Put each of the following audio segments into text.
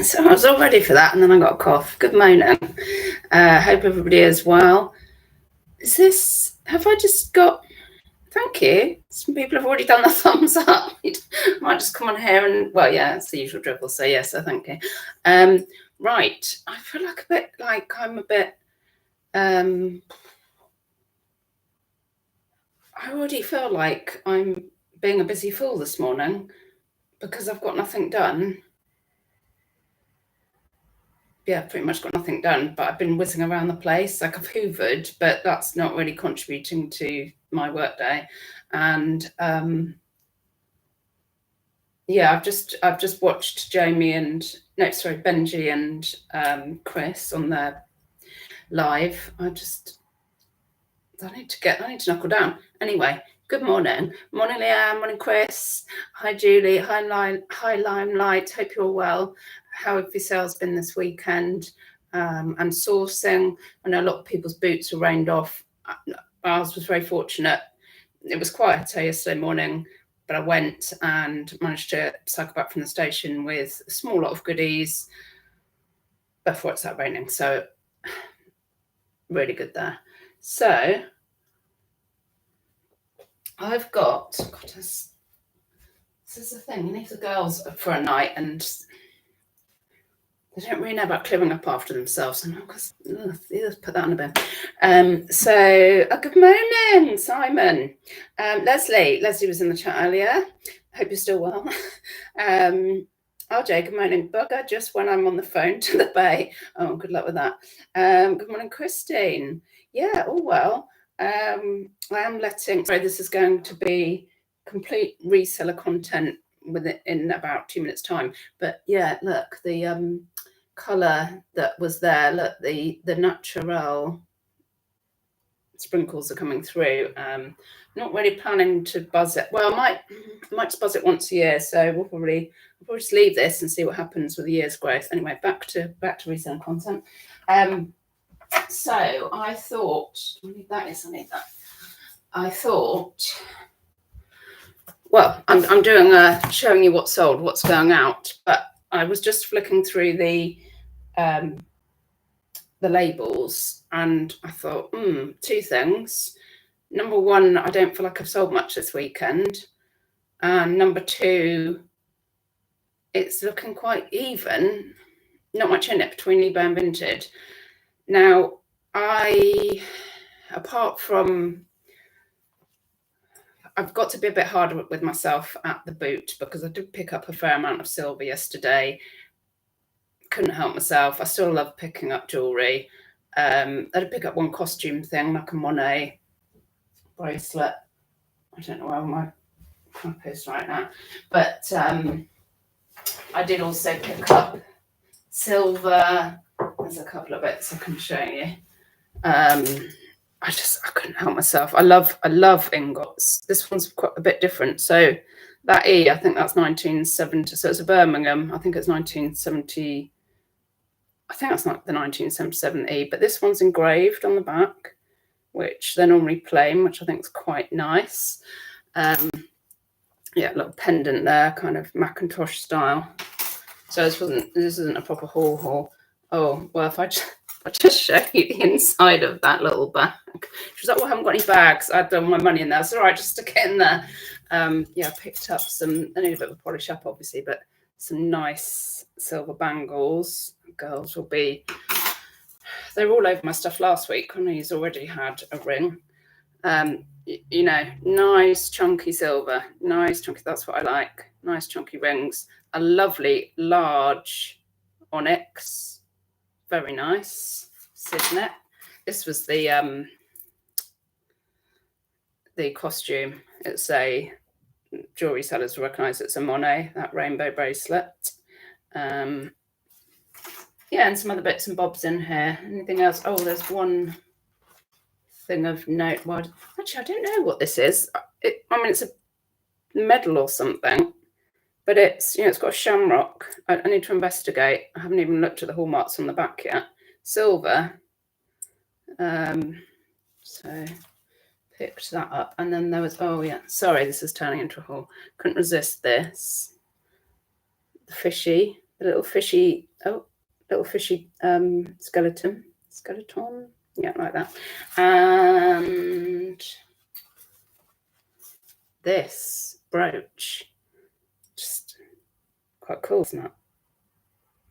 So I was all ready for that, and then I got a cough. Good morning. Hope everybody is well. Have I just got, thank you. Some people have already done the thumbs up. I might just come on here and, well, yeah, it's the usual dribble, so yes, so thank you. Right, I feel like I'm a bit, I already feel like I'm being a busy fool this morning because I've got nothing done. Yeah, pretty much got nothing done, but I've been whizzing around the place. Like, I've hoovered, but that's not really contributing to my workday. And yeah, I've just watched Benji and Chris on their live. I need to knuckle down. Anyway, good morning. Morning, Leanne. Morning, Chris. Hi, Julie. Hi, Limelight. Hope you're well. How have your sales been this weekend? And sourcing. I know a lot of people's boots were rained off. Ours was very fortunate. It was quieter yesterday morning, but I went and managed to cycle back from the station with a small lot of goodies before it started raining. So really good there. So I've got, this is the thing, you need the girls for a night and they don't really know about clearing up after themselves. And let's put that on a bin. Good morning, Simon. Leslie was in the chat earlier. Hope you're still well. RJ, good morning. Bugger just when I'm on the phone to the bay. Oh, good luck with that. Good morning, Christine. Yeah, all well. I am this is going to be complete reseller content in about 2 minutes time. But yeah, look, the colour that was there, look, the natural sprinkles are coming through. Not really planning to buzz it. Well, I might just buzz it once a year, so we'll probably just leave this and see what happens with the year's growth. Anyway, back to reselling content. So I thought, I need that. I thought, well, I'm doing showing you what's sold, what's going out, but I was just flicking through the labels and I thought, two things. Number one, I don't feel like I've sold much this weekend. And number two, it's looking quite even, not much in it between eBay and Vinted. Now, apart from, I've got to be a bit harder with myself at the boot because I did pick up a fair amount of silver yesterday. Couldn't help myself. I still love picking up jewellery. I did pick up one costume thing, like a Monet bracelet. I don't know where my crap is right now. But I did also pick up silver. There's a couple of bits I can show you. I couldn't help myself. I love ingots. This one's quite a bit different. So that E, I think that's 1970. So it's a Birmingham. I think it's 1970. I think that's not the 1977 E, but this one's engraved on the back, which they're normally plain, which I think is quite nice. Yeah, a little pendant there, kind of Macintosh style. So this isn't a proper haul. Oh, well, if I just show you the inside of that little bag. She was like, well, I haven't got any bags. I've done my money in there. It's all right, just stick it in there. Yeah, I picked up some, I need a bit of a polish up, obviously, but some nice silver bangles. Girls will be, they were all over my stuff last week. Connie's already had a ring. You know, nice chunky silver, that's what I like. Nice chunky rings. A lovely large onyx. Very nice, signet. This was the costume. It's a jewelry sellers recognise it's a Monet, that rainbow bracelet. Yeah, and some other bits and bobs in here. Anything else? Oh, there's one thing of note. Well, actually, I don't know what this is. It's a medal or something, but it's got a shamrock. I need to investigate. I haven't even looked at the hallmarks on the back yet. Silver. So picked that up, and then there was, oh yeah, sorry, this is turning into a haul. Couldn't resist this. The little fishy skeleton, yeah, like that. And this brooch, just quite cool, isn't it?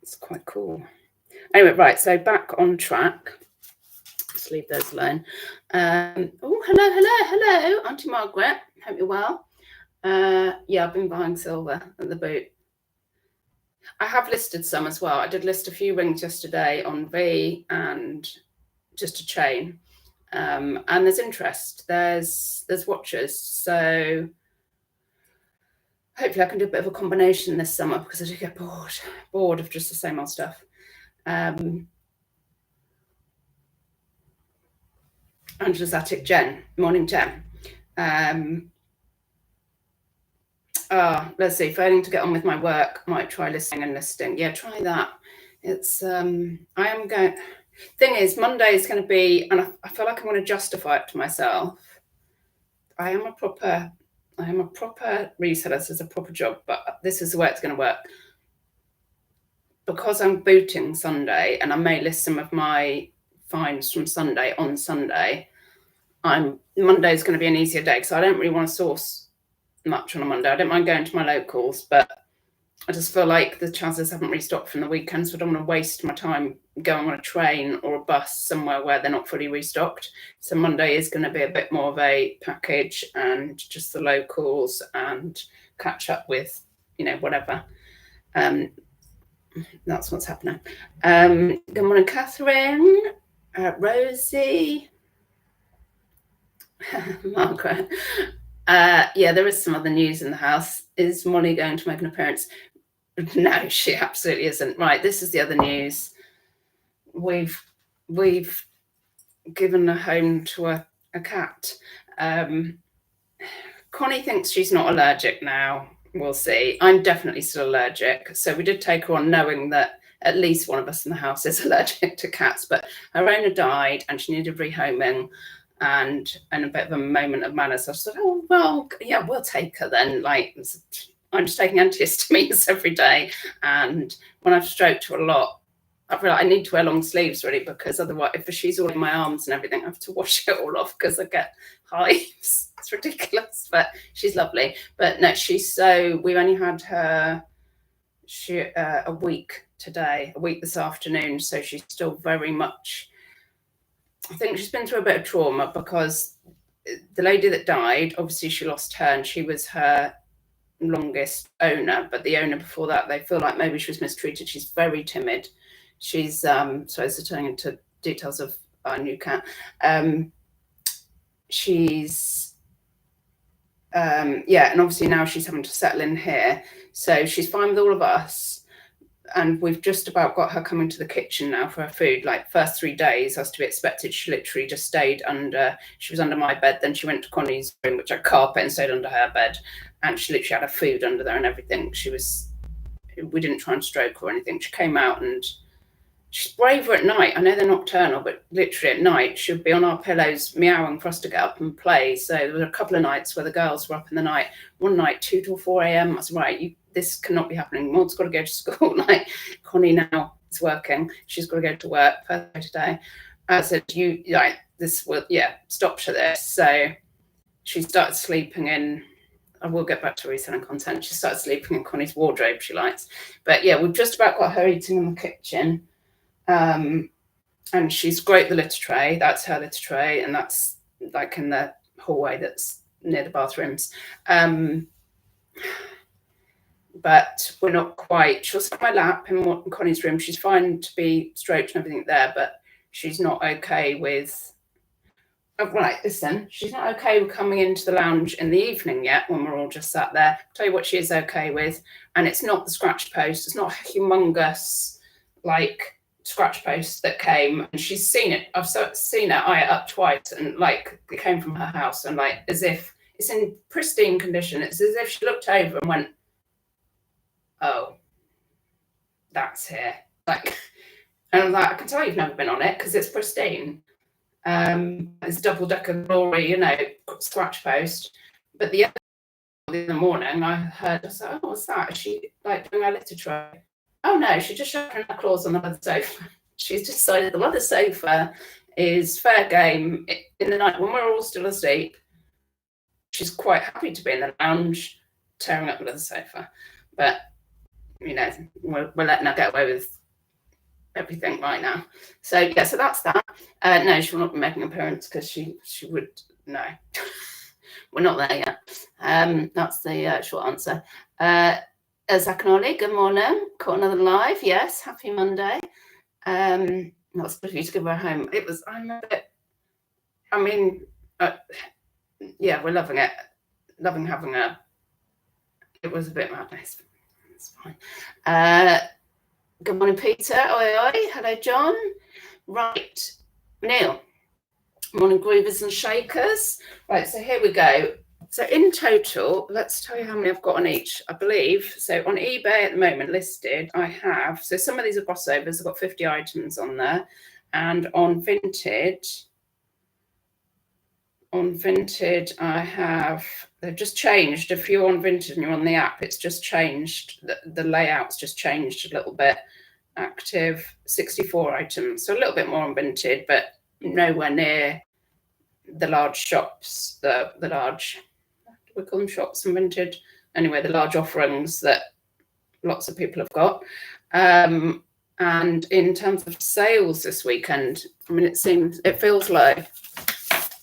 It's quite cool. Anyway, right, so back on track. Let's leave those alone. Oh, hello, Auntie Margaret. Hope you're well. Yeah, I've been buying silver at the boot. I have listed some as well. I did list a few rings yesterday on V and just a chain. And there's interest. There's watchers. So hopefully I can do a bit of a combination this summer, because I do get bored of just the same old stuff. Angela's Attic, Jen. Morning, Jen. Let's see, failing to get on with my work, might try listening and listing. Yeah, try that. It's thing is, Monday is going to be, and I feel like I want to justify it to myself. I am a proper reseller. This is a proper job, but this is the way it's going to work. Because I'm booting Sunday, and I may list some of my finds from Sunday on Sunday, Monday is going to be an easier day, because I don't really want to source much on a Monday. I don't mind going to my locals, but I just feel like the chances haven't restocked from the weekend, so I don't want to waste my time going on a train or a bus somewhere where they're not fully restocked. So Monday is going to be a bit more of a package and just the locals and catch up with, whatever. That's what's happening. Good morning, Catherine, Rosie, Margaret. Yeah, there is some other news in the house. Is Molly going to make an appearance? No, she absolutely isn't. Right, this is the other news. We've given a home to a cat. Connie thinks she's not allergic now. We'll see. I'm definitely still allergic. So we did take her on knowing that at least one of us in the house is allergic to cats, but her owner died and she needed rehoming. And a bit of a moment of manners, I said, oh, well, yeah, we'll take her then. Like, I'm just taking antihistamines every day. And when I've stroked her a lot, I feel like I need to wear long sleeves, really, because otherwise, if she's all in my arms and everything, I have to wash it all off because I get hives. It's ridiculous, but she's lovely. But no, we only had her a week this afternoon. So she's still very much, I think she's been through a bit of trauma, because the lady that died, obviously she lost her and she was her longest owner, but the owner before that, they feel like maybe she was mistreated. She's very timid. She's sorry, it's turning into details of our new cat. She's and obviously now she's having to settle in here, so she's fine with all of us. And we've just about got her coming to the kitchen now for her food. Like, first 3 days, as to be expected, she literally just stayed she was under my bed. Then she went to Connie's room, which had carpet, and stayed under her bed. And she literally had her food under there and everything. We didn't try and stroke her or anything. She came out, and she's braver at night. I know they're nocturnal, but literally at night, she'll be on our pillows meowing for us to get up and play. So there were a couple of nights where the girls were up in the night. One night, 2 till 4 a.m. I said, right, this cannot be happening. Maud's got to go to school. Like, Connie now is working. She's got to go to work today. I said, stop to this. So she started sleeping in, I will get back to reselling content. She started sleeping in Connie's wardrobe she likes. But yeah, we've just about got her eating in the kitchen. And she's great, the litter tray. That's her litter tray. And that's like in the hallway that's near the bathrooms. But we're not quite. She'll sit on my lap in Connie's room. She's fine to be stroked and everything there, but she's not okay with. Oh, right, listen, she's not okay with coming into the lounge in the evening yet when we're all just sat there. I'll tell you what she is okay with, and it's not the scratch post. It's not a humongous, like, scratch post that came, and she's seen it. I've seen it eye it up twice, and like it came from her house, and like as if it's in pristine condition. It's as if she looked over and went, oh, that's here. Like, and I'm like, I can tell you've never been on it because it's pristine. It's double-decker glory, scratch post. But the other morning, I heard, I said, oh, what's that? Is she like doing her litter tray? Oh no, she's just sharpening her claws on the leather sofa. She's decided the leather sofa is fair game in the night when we're all still asleep. She's quite happy to be in the lounge, tearing up the leather sofa. But, you know, we're letting her get away with everything right now. So, yeah, so that's that. No, she will not be making an appearance because she would, no. We're not there yet. That's the short answer. Zakanoli, good morning. Caught another live. Yes, happy Monday. That's good for you to give her home. I'm a bit, I mean, yeah, we're loving it. Loving having her. It was a bit madness. It's fine. Good morning, Peter. Oi, oi. Hello, John. Right. Neil. Morning, groovers and shakers. Right, so here we go. So in total, let's tell you how many I've got on each, I believe. So on eBay at the moment listed, I have, so some of these are crossovers. I've got 50 items on there. And on Vinted, I have, they've just changed. If you're on Vinted and you're on the app, it's just changed. The layout's just changed a little bit. Active, 64 items. So a little bit more on Vinted, but nowhere near the large shops, the large, do we call them shops on Vinted? Anyway, the large offerings that lots of people have got. And in terms of sales this weekend, I mean, it feels low.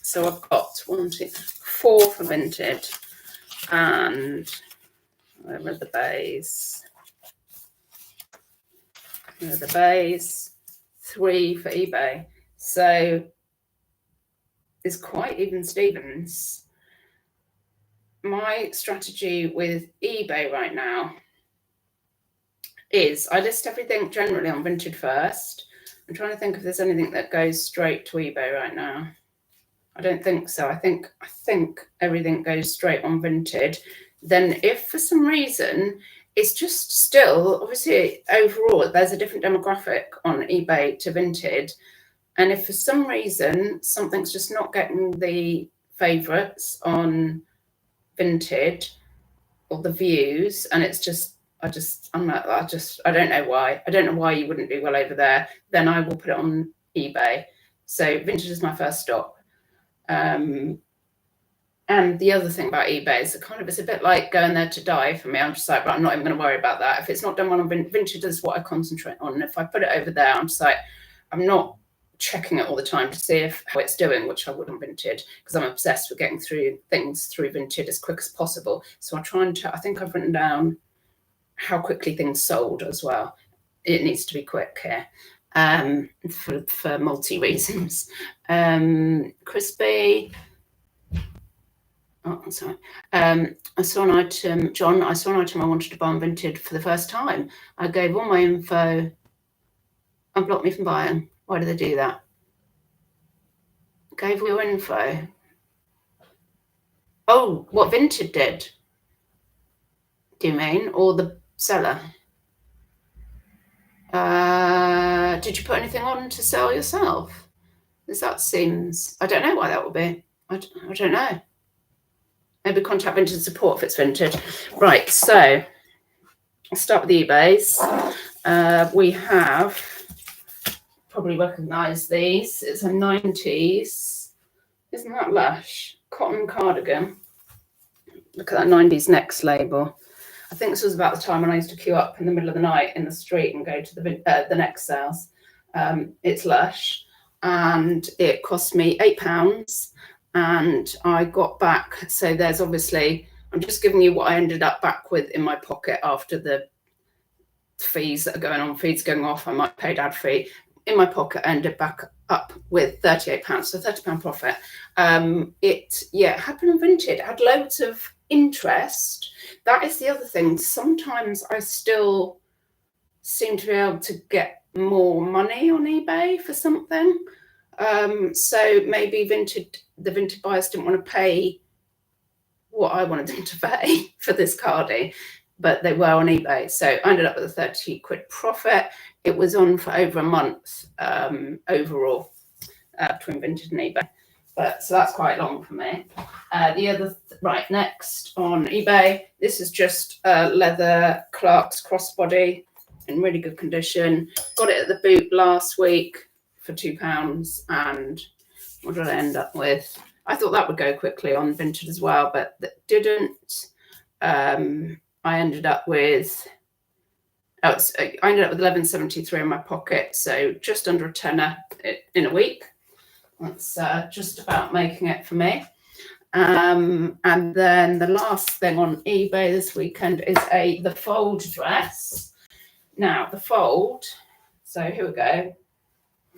So I've got 1, 2, 4 for Vinted, and where are the bays? Where are the bays? 3 for eBay. So it's quite even Stevens. My strategy with eBay right now is I list everything generally on Vinted first. I'm trying to think if there's anything that goes straight to eBay right now. I don't think so. I think everything goes straight on Vinted. Then if for some reason it's just still, obviously overall there's a different demographic on eBay to Vinted. And if for some reason something's just not getting the favourites on Vinted or the views, and it's just, I don't know why. I don't know why you wouldn't do well over there. Then I will put it on eBay. So Vinted is my first stop. And the other thing about eBay is it's a bit like going there to die for me. I'm just like, right, I'm not even going to worry about that. If it's not done well on Vinted, is what I concentrate on. And if I put it over there, I'm just like, I'm not checking it all the time to see how it's doing, which I would on Vinted, because I'm obsessed with getting through things through Vinted as quick as possible. So I think I've written down how quickly things sold as well. It needs to be quick here. For multi reasons. Crispy. Oh, sorry. I saw an item, John. I saw an item I wanted to buy on Vinted for the first time. I gave all my info and blocked me from buying. Why do they do that? Gave all your info. Oh, what Vinted did? Do you mean, or the seller? Did you put anything on to sell yourself? Because that seems, I don't know why that would be. I don't know. Maybe contact Vinted support if it's Vinted. Right, so I'll start with the eBays. We have, probably recognise these. It's a 90s. Isn't that lush? Cotton cardigan. Look at that 90s Next label. I think this was about the time when I used to queue up in the middle of the night in the street and go to the Next sales. It's lush, and it cost me £8, and I got back. So there's obviously, I'm just giving you what I ended up back with in my pocket after the fees that are going on, fees going off. I might pay ad fee. In my pocket, I ended back up with £38, so £30 profit. It happened on Vinted. It had loads of interest. That is the other thing. Sometimes I still seem to be able to get more money on eBay for something. So maybe the Vinted buyers didn't want to pay what I wanted them to pay for this cardie, but they were on eBay. So I ended up with a 30 quid profit. It was on for over a month overall between Vinted and eBay. So that's quite long for me. The other, next on eBay, this is just a leather Clark's crossbody in really good condition. Got it at the boot last week for £2. And what did I end up with? I thought that would go quickly on Vinted as well, but that didn't. I ended up with £11.73 in my pocket, so just under a tenner in a week. That's just about making it for me. And then the last thing on eBay this weekend is the fold dress. Now the fold, so here we go,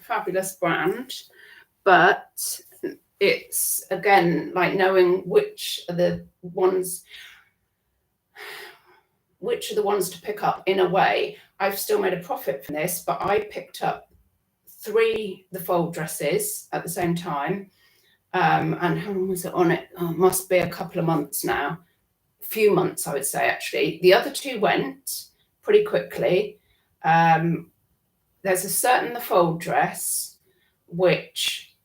fabulous brand, but it's again like knowing which are the ones to pick up. In a way, I've still made a profit from this, but I picked up the fold dresses at the same time. And how long was it on it? Oh, it must be a couple of months now. A few months, I would say, actually. The other two went pretty quickly. There's a certain the fold dress, which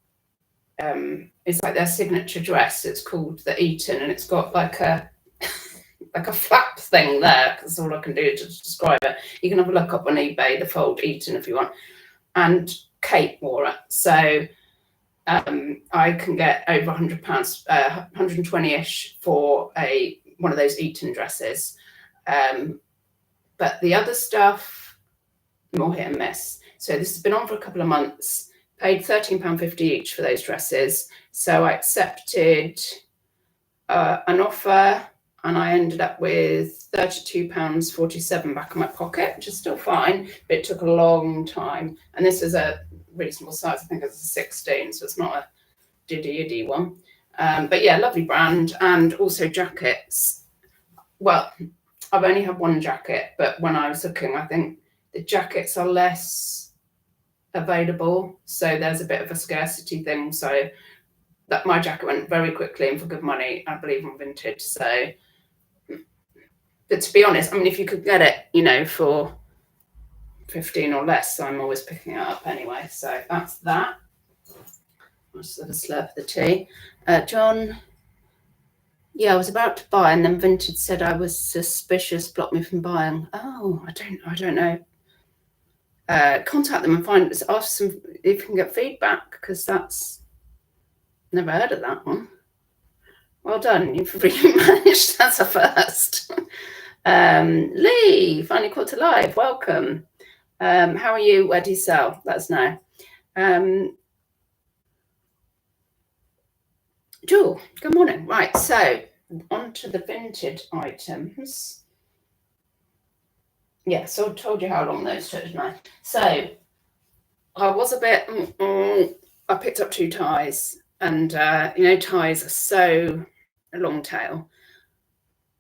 is like their signature dress. It's called the Eton, and it's got like a flap thing there, because that's all I can do to describe it. You can have a look up on eBay, the fold Eton, if you want. And Kate wore it. So I can get over £100, 120-ish for one of those Eton dresses. But the other stuff, more hit and miss. So this has been on for a couple of months, paid £13.50 each for those dresses. So I accepted an offer, and I ended up with £32.47 back in my pocket, which is still fine, but it took a long time. And this is a reasonable size. I think it's a 16, so it's not a diddy one. But yeah, lovely brand. And also jackets. Well, I've only had one jacket, but when I was looking, I think the jackets are less available, so there's a bit of a scarcity thing. So that my jacket went very quickly and for good money, I believe, on Vinted. So, but to be honest, I mean, if you could get it, for 15 or less, I'm always picking it up anyway. So that's that. I'll just have a slurp of the tea. John, yeah, I was about to buy, and then Vinted said I was suspicious, blocked me from buying. Oh, I don't know. Contact them and ask them if you can get feedback, because that's never heard of that one. Well done, you've really managed. That's a first. Lee, finally caught to live. Welcome. How are you? Where do you sell? Let us know. Jewel, good morning. Right, so on to the Vinted items. Yeah, so I told you how long those took, didn't I? So I was a bit, I picked up 2 ties, and ties are so a long tail.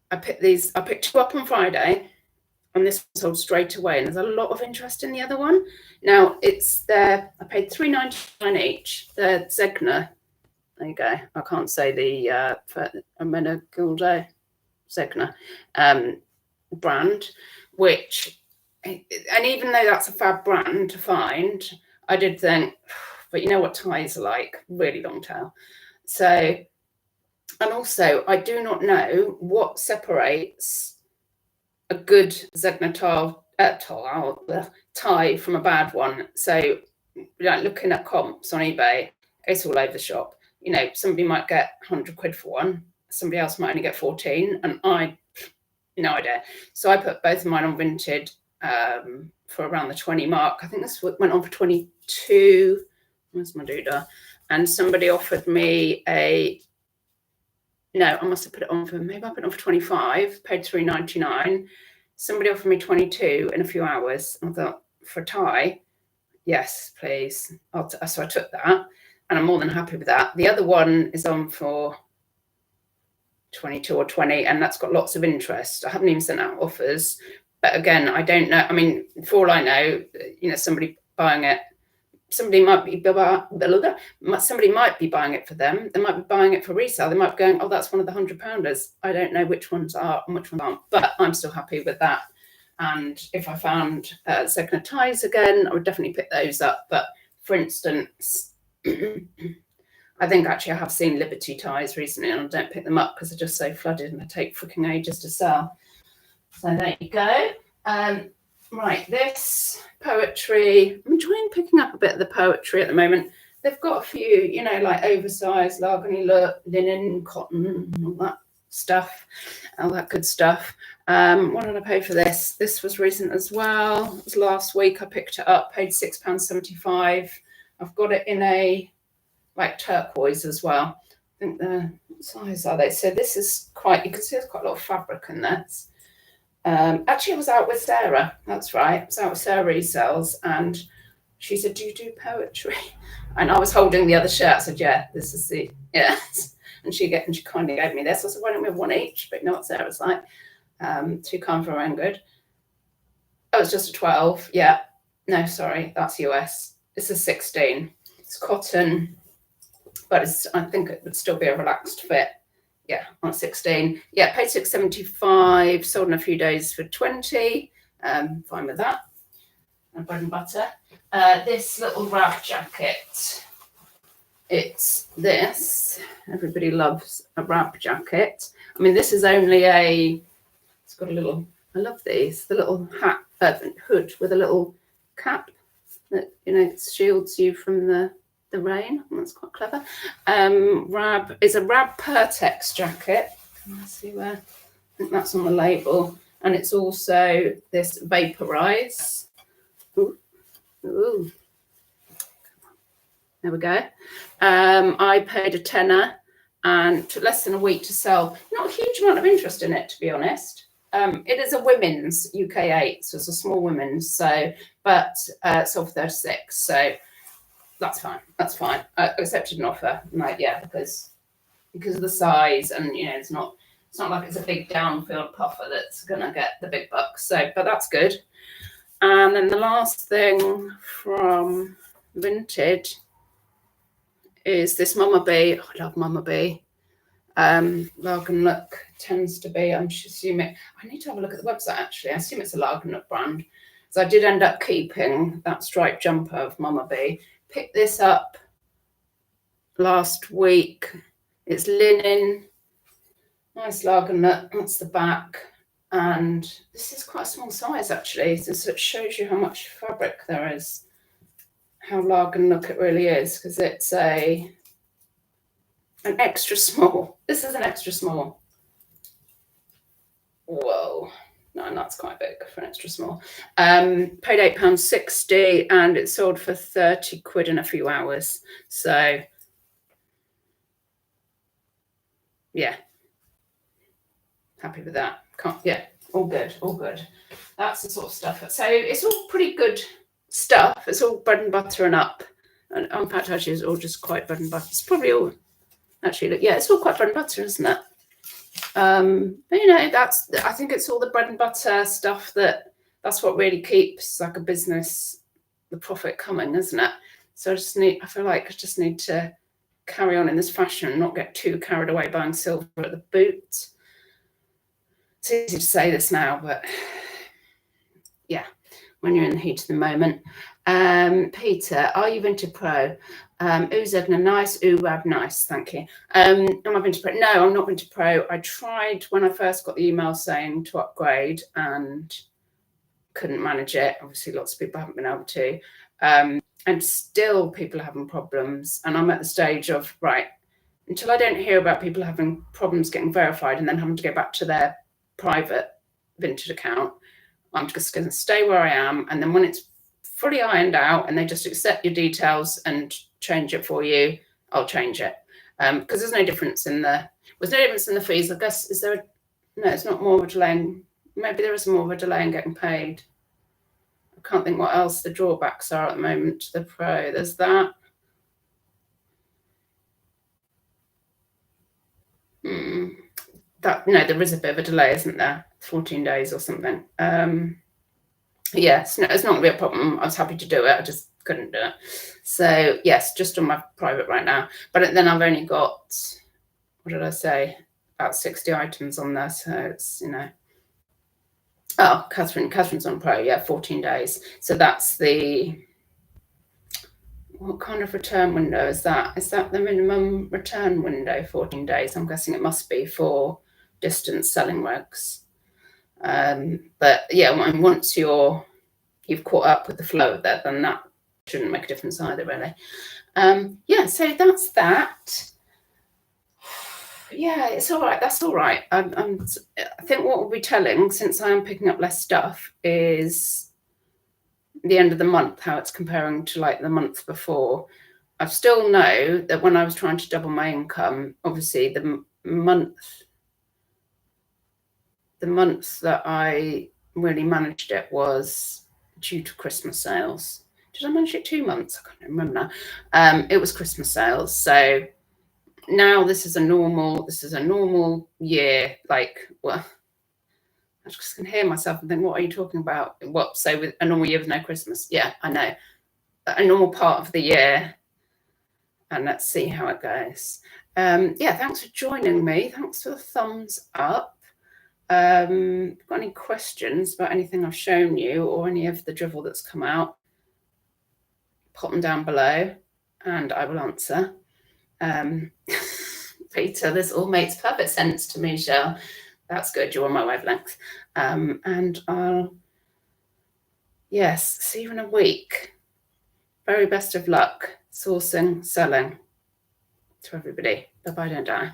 I picked 2 up on Friday, and this one sold straight away, and there's a lot of interest in the other one. Now I paid $3.99 each. They're Zegna. There you go. I can't say the perimenopausal Zegna brand, which, and even though that's a fab brand to find, I did think, but you know what ties are like, really long tail. So, and also I do not know what separates a good Zegna tie from a bad one. So, looking at comps on eBay, it's all over the shop. Somebody might get 100 quid for one, somebody else might only get 14, and no idea. So I put both of mine on Vinted for around the 20 mark. I think this went on for 22. Where's my doodah? And somebody offered me I must have put it on for, maybe I put it on for 25, paid $3.99. Somebody offered me 22 in a few hours. I thought, for a tie, yes, please. So I took that, and I'm more than happy with that. The other one is on for 22 or 20, and that's got lots of interest. I haven't even sent out offers, but again, I don't know. I mean, for all I know, somebody buying it, somebody might be buying it for them. They might be buying it for resale. They might be going, oh, that's one of the £100-pounders. I don't know which ones are and which ones aren't, but I'm still happy with that. And if I found Zegna ties again, I would definitely pick those up. But for instance, I think actually I have seen Liberty ties recently, and I don't pick them up because they're just so flooded and they take freaking ages to sell. So there you go. Right, this poetry, I'm enjoying picking up a bit of the poetry at the moment. They've got a few, like oversized, largeny look, linen, cotton, all that stuff, all that good stuff. What did I pay for this? This was recent as well. It was last week. I picked it up, paid £6.75. I've got it in a like turquoise as well. I think the size are they? So this is you can see there's quite a lot of fabric in this. Actually, I was out with Sarah. That's right. I was out with Sarah Resells, and she said, "Do you do poetry?" And I was holding the other shirt. I said, "Yeah, this is the yes." And she kindly gave me this. I said, "Why don't we have one each?" But you know what Sarah's like. Too kind for her own good. Oh, it's just a 12. Yeah. No, sorry, that's US. It's a 16. It's cotton, but I think it would still be a relaxed fit. Yeah, on 16. Yeah, paid £6.75, sold in a few days for 20. Fine with that. And bread and butter. This little wrap jacket. It's this. Everybody loves a wrap jacket. I mean, this is only it's got a little, I love these, the little hat, hood with a little cap that, shields you from the rain. That's quite clever. Rab is a Rab Pertex jacket. Can I see where? I think that's on the label. And it's also this Vaporize. Ooh. There we go. I paid a tenner and took less than a week to sell. Not a huge amount of interest in it, to be honest. It is a women's UK8, so it's a small women's. But sold for 36. So that's fine. That's fine. I accepted an offer. Because of the size, and it's not like it's a big downfield puffer that's gonna get the big bucks. So, but that's good. And then the last thing from Vinted is this Mama B. Oh, I love Mama B. Largan Look tends to be, I'm assuming, I need to have a look at the website actually. I assume it's a Largan Look brand. So I did end up keeping that striped jumper of Mama B. Picked this up last week. It's linen. Nice Largan Look. That's the back. And this is quite a small size actually. So it shows you how much fabric there is. How Largan Look it really is, because it's an extra small. This is an extra small. Whoa. No, that's quite big for an extra small. Paid £8.60 and it sold for 30 quid in a few hours. So, yeah. Happy with that. All good. That's the sort of stuff. So it's all pretty good stuff. It's all bread and butter and up. And in fact, actually, it's all just quite bread and butter. It's probably all, actually, it's all quite bread and butter, isn't it? But I think it's all the bread and butter stuff that's what really keeps like a business, the profit coming, isn't it? So I feel like I just need to carry on in this fashion and not get too carried away buying silver at the boot. It's easy to say this now, but yeah, when you're in the heat of the moment. Peter, are you Vinted Pro? Uzegna nice, Rab nice, thank you. Am I Vinted Pro? No, I'm not Vinted Pro. I tried when I first got the email saying to upgrade and couldn't manage it. Obviously, lots of people haven't been able to. And still people are having problems. And I'm at the stage of, right, until I don't hear about people having problems getting verified and then having to go back to their private Vinted account, I'm just going to stay where I am. And then when it's fully ironed out and they just accept your details and change it for you, I'll change it. Because there's no difference in the fees. I guess, no, it's not more of a delay. Maybe there is more of a delay in getting paid. I can't think what else the drawbacks are at the moment to the Pro. There's that. There is a bit of a delay, isn't there? 14 days or something. It's not going to be a problem. I was happy to do it. I just couldn't do it. So yes, just on my private right now. But then I've only got, what did I say? About 60 items on there. So it's, Oh, Catherine's on Pro. 14 days. So that's what kind of return window is that? Is that the minimum return window, 14 days? I'm guessing it must be for distance selling regs. But yeah, once you're you've caught up with the flow of that, then that shouldn't make a difference either, really. Yeah, so that's that. Yeah, it's all right. That's all right. I think what we'll be telling, since I am picking up less stuff, is the end of the month, how it's comparing to like the month before. I still know that when I was trying to double my income, obviously the month that I really managed it was due to Christmas sales. Did I manage it 2 months? I can't remember now. It was Christmas sales. So now this is a normal year. Like, well, I just can hear myself and think, what are you talking about? What? So with a normal year with no Christmas? Yeah, I know. A normal part of the year. And let's see how it goes. Yeah, thanks for joining me. Thanks for the thumbs up. Got any questions about anything I've shown you or any of the drivel that's come out? Pop them down below and I will answer. Peter, this all makes perfect sense to me, Shell. That's good. You're on my wavelength. And I'll, yes, see you in a week. Very best of luck sourcing, selling to everybody. Bye-bye, don't die.